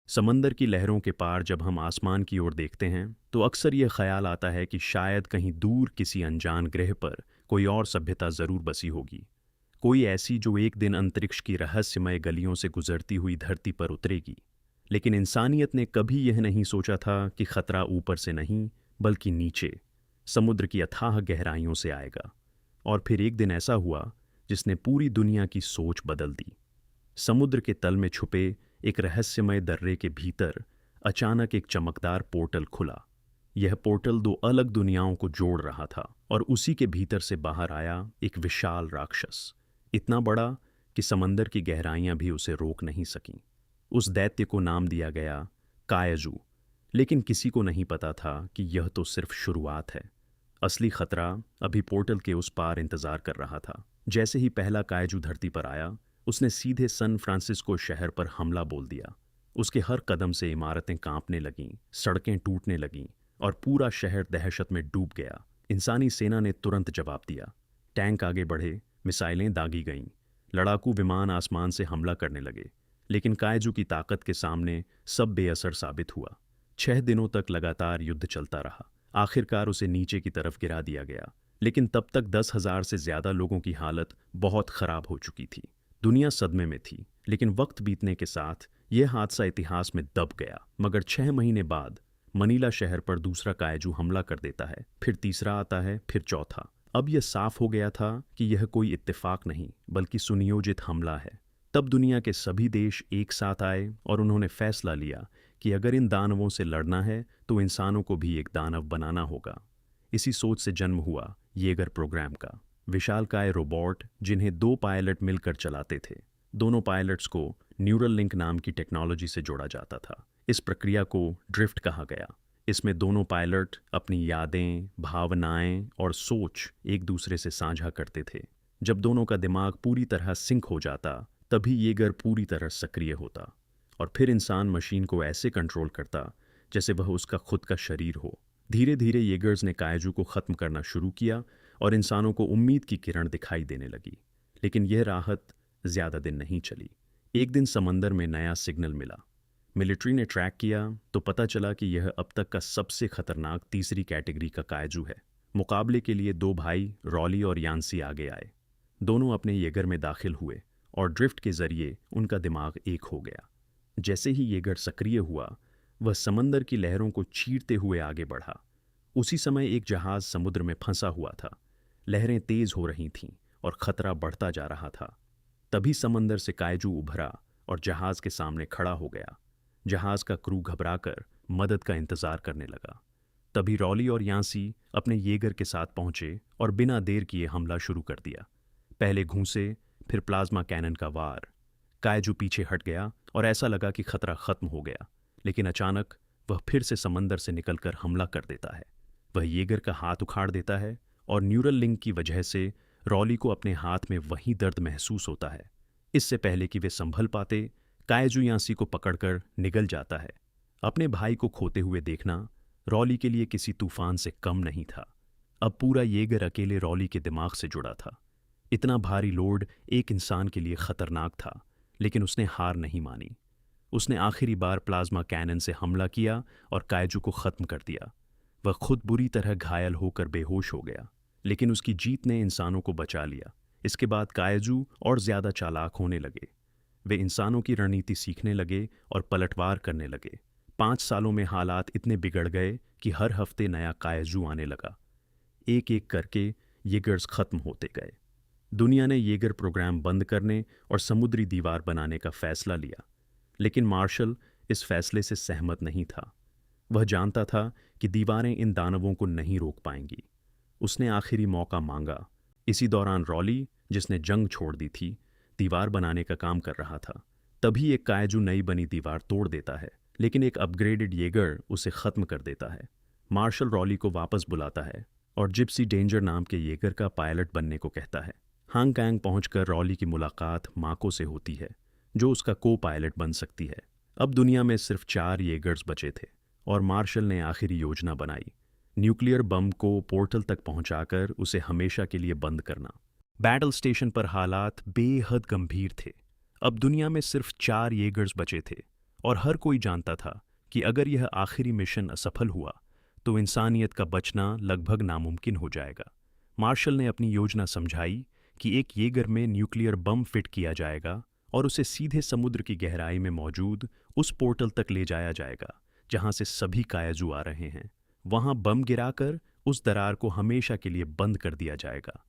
समंदर की लहरों के पार जब हम आसमान की ओर देखते हैं तो अक्सर ये ख्याल आता है कि शायद कहीं दूर किसी अनजान ग्रह पर कोई और सभ्यता ज़रूर बसी होगी। कोई ऐसी जो एक दिन अंतरिक्ष की रहस्यमय गलियों से गुजरती हुई धरती पर उतरेगी। लेकिन इंसानियत ने कभी यह नहीं सोचा था कि खतरा ऊपर से नहीं बल्कि नीचे समुद्र की अथाह गहराइयों से आएगा। और फिर एक दिन ऐसा हुआ जिसने पूरी दुनिया की सोच बदल दी। समुद्र के तल में छुपे एक रहस्यमय दर्रे के भीतर अचानक एक चमकदार पोर्टल खुला। यह पोर्टल दो अलग दुनियाओं को जोड़ रहा था और उसी के भीतर से बाहर आया एक विशाल राक्षस, इतना बड़ा कि समंदर की गहराइयां भी उसे रोक नहीं सकीं। उस दैत्य को नाम दिया गया कायजू। लेकिन किसी को नहीं पता था कि यह तो सिर्फ शुरुआत है। असली खतरा अभी पोर्टल के उस पार इंतजार कर रहा था। जैसे ही पहला कायजू धरती पर आया, उसने सीधे सैन फ्रांसिस्को शहर पर हमला बोल दिया। उसके हर कदम से इमारतें कांपने लगीं, सड़कें टूटने लगीं और पूरा शहर दहशत में डूब गया। इंसानी सेना ने तुरंत जवाब दिया। टैंक आगे बढ़े, मिसाइलें दागी गईं, लड़ाकू विमान आसमान से हमला करने लगे। लेकिन कायजू की ताकत के सामने सब बेअसर साबित हुआ। 6 दिनों तक लगातार युद्ध चलता रहा। आखिरकार उसे नीचे की तरफ गिरा दिया गया। लेकिन तब तक 10,000 से ज्यादा लोगों की हालत बहुत खराब हो चुकी थी। दुनिया सदमे में थी। लेकिन वक्त बीतने के साथ यह हादसा इतिहास में दब गया। मगर 6 महीने बाद मनीला शहर पर दूसरा कायजू हमला कर देता है। फिर तीसरा आता है, फिर चौथा। अब यह साफ हो गया था कि यह कोई इत्तेफाक नहीं बल्कि सुनियोजित हमला है। तब दुनिया के सभी देश एक साथ आए और उन्होंने फैसला लिया कि अगर इन दानवों से लड़ना है तो इंसानों को भी एक दानव बनाना होगा। इसी सोच से जन्म हुआ येगर प्रोग्राम का। विशालकाय रोबोट जिन्हें 2 पायलट मिलकर चलाते थे। दोनों पायलट्स को न्यूरल लिंक नाम की टेक्नोलॉजी से जोड़ा जाता था। इस प्रक्रिया को ड्रिफ्ट कहा गया। इसमें दोनों पायलट अपनी यादें, भावनाएं और सोच एक दूसरे से साझा करते थे। जब दोनों का दिमाग पूरी तरह सिंक हो जाता तभी येगर पूरी तरह सक्रिय होता और फिर इंसान मशीन को ऐसे कंट्रोल करता जैसे वह उसका खुद का शरीर हो। धीरे धीरे येगर्स ने कायजू को ख़त्म करना शुरू किया और इंसानों को उम्मीद की किरण दिखाई देने लगी। लेकिन यह राहत ज़्यादा दिन नहीं चली। एक दिन समंदर में नया सिग्नल मिला। मिलिट्री ने ट्रैक किया तो पता चला कि यह अब तक का सबसे खतरनाक तीसरी कैटेगरी का कायजू है। मुकाबले के लिए 2 भाई रॉली और यान्सी आगे आए। दोनों अपने येगर में दाखिल हुए और ड्रिफ्ट के जरिए उनका दिमाग एक हो गया। जैसे ही येगर सक्रिय हुआ, वह समंदर की लहरों को चीरते हुए आगे बढ़ा। उसी समय एक जहाज समुद्र में फंसा हुआ था। लहरें तेज हो रही थीं और खतरा बढ़ता जा रहा था। तभी समंदर से कायजू उभरा और जहाज के सामने खड़ा हो गया। जहाज का क्रू घबराकर मदद का इंतजार करने लगा। तभी रॉली और यांसी अपने येगर के साथ पहुंचे और बिना देर किए हमला शुरू कर दिया। पहले घूंसे, फिर प्लाज्मा कैनन का वार। कायजू पीछे हट गया और ऐसा लगा कि खतरा खत्म हो गया। लेकिन अचानक वह फिर से समंदर से निकलकर हमला कर देता है। वह येगर का हाथ उखाड़ देता है और न्यूरल लिंक की वजह से रॉली को अपने हाथ में वही दर्द महसूस होता है। इससे पहले कि वे संभल पाते, कायजू यांसी को पकड़कर निगल जाता है। अपने भाई को खोते हुए देखना रॉली के लिए किसी तूफान से कम नहीं था। अब पूरा येगर अकेले रॉली के दिमाग से जुड़ा था। इतना भारी लोड एक इंसान के लिए खतरनाक था, लेकिन उसने हार नहीं मानी। उसने आखिरी बार प्लाज्मा कैनन से हमला किया और कायजू को ख़त्म कर दिया। वह खुद बुरी तरह घायल होकर बेहोश हो गया, लेकिन उसकी जीत ने इंसानों को बचा लिया। इसके बाद कायजू और ज़्यादा चालाक होने लगे। वे इंसानों की रणनीति सीखने लगे और पलटवार करने लगे। 5 सालों में हालात इतने बिगड़ गए कि हर हफ्ते नया कायजू आने लगा। एक एक करके येगर्स खत्म होते गए। दुनिया ने येगर प्रोग्राम बंद करने और समुद्री दीवार बनाने का फैसला लिया। लेकिन मार्शल इस फैसले से सहमत नहीं था। वह जानता था कि दीवारें इन दानवों को नहीं रोक पाएंगी। उसने आखिरी मौका मांगा। इसी दौरान रॉली, जिसने जंग छोड़ दी थी, दीवार बनाने का काम कर रहा था। तभी एक कायजू नई बनी दीवार तोड़ देता है, लेकिन एक अपग्रेडेड येगर उसे ख़त्म कर देता है। मार्शल रॉली को वापस बुलाता है और जिप्सी डेंजर नाम के येगर का पायलट बनने को कहता है। हांगकांग पहुंचकर रॉली की मुलाकात माको से होती है, जो उसका को पायलट बन सकती है। अब दुनिया में सिर्फ 4 येगर्स बचे थे और मार्शल ने आखिरी योजना बनाई, न्यूक्लियर बम को पोर्टल तक पहुंचाकर उसे हमेशा के लिए बंद करना। बैटल स्टेशन पर हालात बेहद गंभीर थे। अब दुनिया में सिर्फ 4 येगर्स बचे थे और हर कोई जानता था कि अगर यह आखिरी मिशन असफल हुआ तो इंसानियत का बचना लगभग नामुमकिन हो जाएगा। मार्शल ने अपनी योजना समझाई कि एक येगर में न्यूक्लियर बम फिट किया जाएगा और उसे सीधे समुद्र की गहराई में मौजूद उस पोर्टल तक ले जाया जाएगा जहां से सभी कायाजू आ रहे हैं। वहां बम गिराकर उस दरार को हमेशा के लिए बंद कर दिया जाएगा।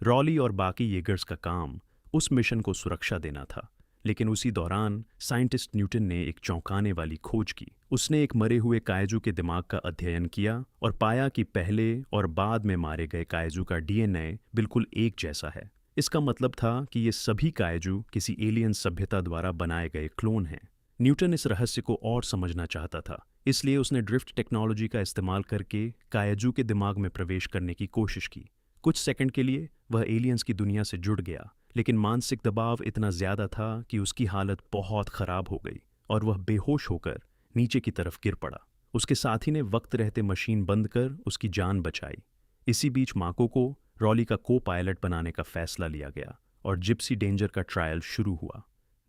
रॉली और बाकी येगर्स का काम उस मिशन को सुरक्षा देना था, लेकिन उसी दौरान साइंटिस्ट न्यूटन ने एक चौंकाने वाली खोज की। उसने एक मरे हुए कायजू के दिमाग का अध्ययन किया और पाया कि पहले और बाद में मारे गए कायजू का डीएनए बिल्कुल एक जैसा है। इसका मतलब था कि ये सभी कायजू किसी एलियन सभ्यता द्वारा बनाए गए क्लोन हैं। न्यूटन इस रहस्य को और समझना चाहता था, इसलिए उसने ड्रिफ्ट टेक्नोलॉजी का इस्तेमाल करके कायजू के दिमाग में प्रवेश करने की कोशिश की। कुछ सेकंड के लिए वह एलियंस की दुनिया से जुड़ गया, लेकिन मानसिक दबाव इतना ज्यादा था कि उसकी हालत बहुत खराब हो गई और वह बेहोश होकर नीचे की तरफ गिर पड़ा। उसके साथी ने वक्त रहते मशीन बंद कर उसकी जान बचाई। इसी बीच माको को रॉली का को पायलट बनाने का फैसला लिया गया और जिप्सी डेंजर का ट्रायल शुरू हुआ।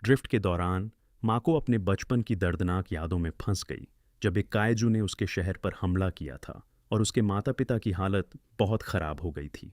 ड्रिफ्ट के दौरान माको अपने बचपन की दर्दनाक यादों में फंस गई, जब एक कायजू ने उसके शहर पर हमला किया था और उसके माता पिता की हालत बहुत खराब हो गई थी।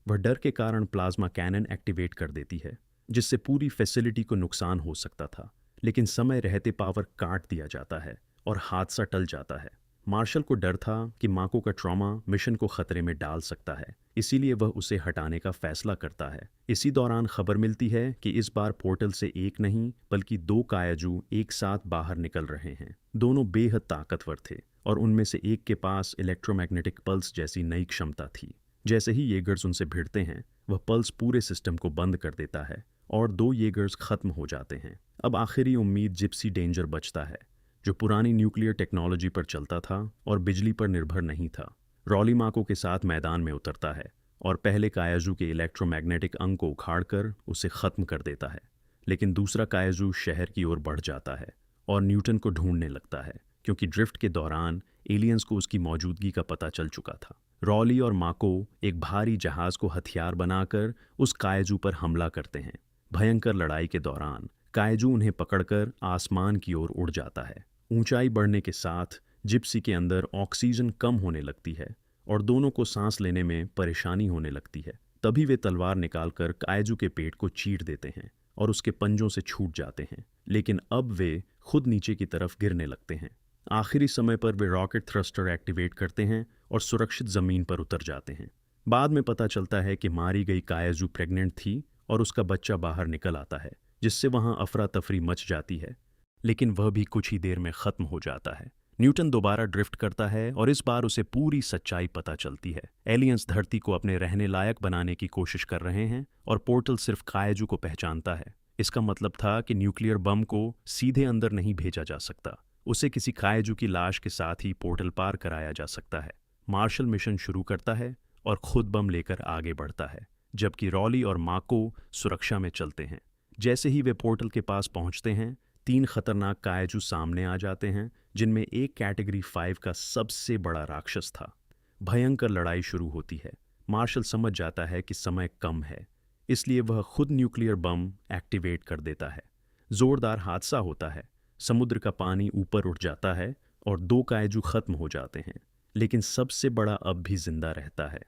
वह डर के कारण प्लाज्मा कैनन एक्टिवेट कर देती है, जिससे पूरी फैसिलिटी को नुकसान हो सकता था, लेकिन समय रहते पावर काट दिया जाता है और हादसा टल जाता है। मार्शल को डर था कि माको का ट्रॉमा मिशन को खतरे में डाल सकता है, इसीलिए वह उसे हटाने का फैसला करता है। इसी दौरान खबर मिलती है कि इस बार पोर्टल से एक नहीं बल्कि 2 कायाजू एक साथ बाहर निकल रहे हैं। दोनों बेहद ताकतवर थे और उनमें से एक के पास इलेक्ट्रोमैग्नेटिक पल्स जैसी नई क्षमता थी। जैसे ही येगर्स उनसे भिड़ते हैं, वह पल्स पूरे सिस्टम को बंद कर देता है और 2 येगर्स खत्म हो जाते हैं। अब आखिरी उम्मीद जिप्सी डेंजर बचता है, जो पुरानी न्यूक्लियर टेक्नोलॉजी पर चलता था और बिजली पर निर्भर नहीं था। रॉली माको के साथ मैदान में उतरता है और पहले कायाजू के इलेक्ट्रोमैग्नेटिक अंग को उखाड़कर उसे खत्म कर देता है, लेकिन दूसरा कायाजू शहर की ओर बढ़ जाता है और न्यूटन को ढूंढने लगता है, क्योंकि ड्रिफ्ट के दौरान एलियंस को उसकी मौजूदगी का पता चल चुका था। रॉली और माको एक भारी जहाज को हथियार बनाकर उस कायजू पर हमला करते हैं। भयंकर लड़ाई के दौरान कायजू उन्हें पकड़कर आसमान की ओर उड़ जाता है। ऊंचाई बढ़ने के साथ जिप्सी के अंदर ऑक्सीजन कम होने लगती है और दोनों को सांस लेने में परेशानी होने लगती है। तभी वे तलवार निकालकर कायजू के पेट को चीर देते हैं और उसके पंजों से छूट जाते हैं, लेकिन अब वे खुद नीचे की तरफ गिरने लगते हैं। आखिरी समय पर वे रॉकेट थ्रस्टर एक्टिवेट करते हैं और सुरक्षित जमीन पर उतर जाते हैं। बाद में पता चलता है कि मारी गई कायजू प्रेग्नेंट थी और उसका बच्चा बाहर निकल आता है, जिससे वहां अफरा तफरी मच जाती है, लेकिन वह भी कुछ ही देर में खत्म हो जाता है। न्यूटन दोबारा ड्रिफ्ट करता है और इस बार उसे पूरी सच्चाई पता चलती है। एलियंस धरती को अपने रहने लायक बनाने की कोशिश कर रहे हैं और पोर्टल सिर्फ कायजू को पहचानता है। इसका मतलब था कि न्यूक्लियर बम को सीधे अंदर नहीं भेजा जा सकता, उसे किसी कायजू की लाश के साथ ही पोर्टल पार कराया जा सकता है। मार्शल मिशन शुरू करता है और खुद बम लेकर आगे बढ़ता है, जबकि रॉली और माको सुरक्षा में चलते हैं। जैसे ही वे पोर्टल के पास पहुंचते हैं, 3 खतरनाक कायजू सामने आ जाते हैं, जिनमें एक कैटेगरी 5 का सबसे बड़ा राक्षस था। भयंकर लड़ाई शुरू होती है। मार्शल समझ जाता है कि समय कम है, इसलिए वह खुद न्यूक्लियर बम एक्टिवेट कर देता है। जोरदार हादसा होता है, समुद्र का पानी ऊपर उठ जाता है और 2 कायजू खत्म हो जाते हैं, लेकिन सबसे बड़ा अब भी जिंदा रहता है।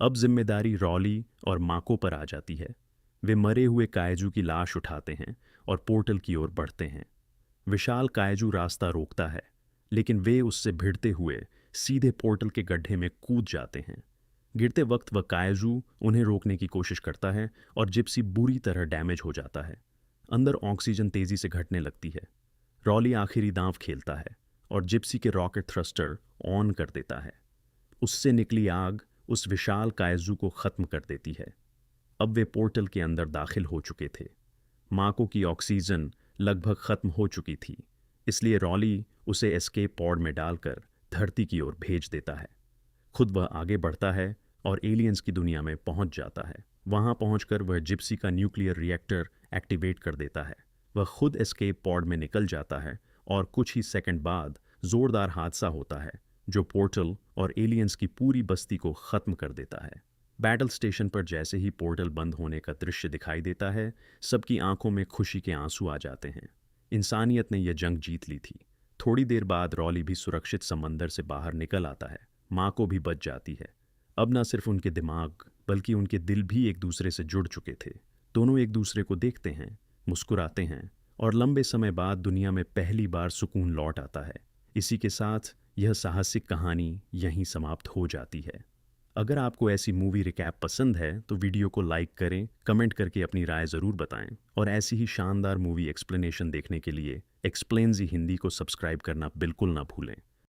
अब जिम्मेदारी रॉली और माको पर आ जाती है। वे मरे हुए कायजू की लाश उठाते हैं और पोर्टल की ओर बढ़ते हैं। विशाल कायजू रास्ता रोकता है, लेकिन वे उससे भिड़ते हुए सीधे पोर्टल के गड्ढे में कूद जाते हैं। गिरते वक्त वह कायजू उन्हें रोकने की कोशिश करता है और जिप्सी बुरी तरह डैमेज हो जाता है। अंदर ऑक्सीजन तेजी से घटने लगती है। रॉली आखिरी दांव खेलता है और जिप्सी के रॉकेट थ्रस्टर ऑन कर देता है। उससे निकली आग उस विशाल कायजू को खत्म कर देती है। अब वे पोर्टल के अंदर दाखिल हो चुके थे। माको की ऑक्सीजन लगभग खत्म हो चुकी थी, इसलिए रॉली उसे एस्केप पॉड में डालकर धरती की ओर भेज देता है। खुद वह आगे बढ़ता है और एलियंस की दुनिया में पहुंच जाता है। वहां पहुंचकर वह जिप्सी का न्यूक्लियर रिएक्टर एक्टिवेट कर देता है। वह खुद एस्केप पॉड में निकल जाता है और कुछ ही सेकंड बाद जोरदार हादसा होता है, जो पोर्टल और एलियंस की पूरी बस्ती को खत्म कर देता है। बैटल स्टेशन पर जैसे ही पोर्टल बंद होने का दृश्य दिखाई देता है, सबकी आंखों में खुशी के आंसू आ जाते हैं। इंसानियत ने यह जंग जीत ली थी। थोड़ी देर बाद रॉली भी सुरक्षित समंदर से बाहर निकल आता है। माँ को भी बच जाती है। अब ना सिर्फ उनके दिमाग बल्कि उनके दिल भी एक दूसरे से जुड़ चुके थे। दोनों एक दूसरे को देखते हैं, मुस्कुराते हैं और लंबे समय बाद दुनिया में पहली बार सुकून लौट आता है। इसी के साथ यह साहसिक कहानी यहीं समाप्त हो जाती है। अगर आपको ऐसी मूवी रिकैप पसंद है तो वीडियो को लाइक करें, कमेंट करके अपनी राय ज़रूर बताएं और ऐसी ही शानदार मूवी एक्सप्लेनेशन देखने के लिए एक्सप्लेन जी हिंदी को सब्सक्राइब करना बिल्कुल ना भूलें।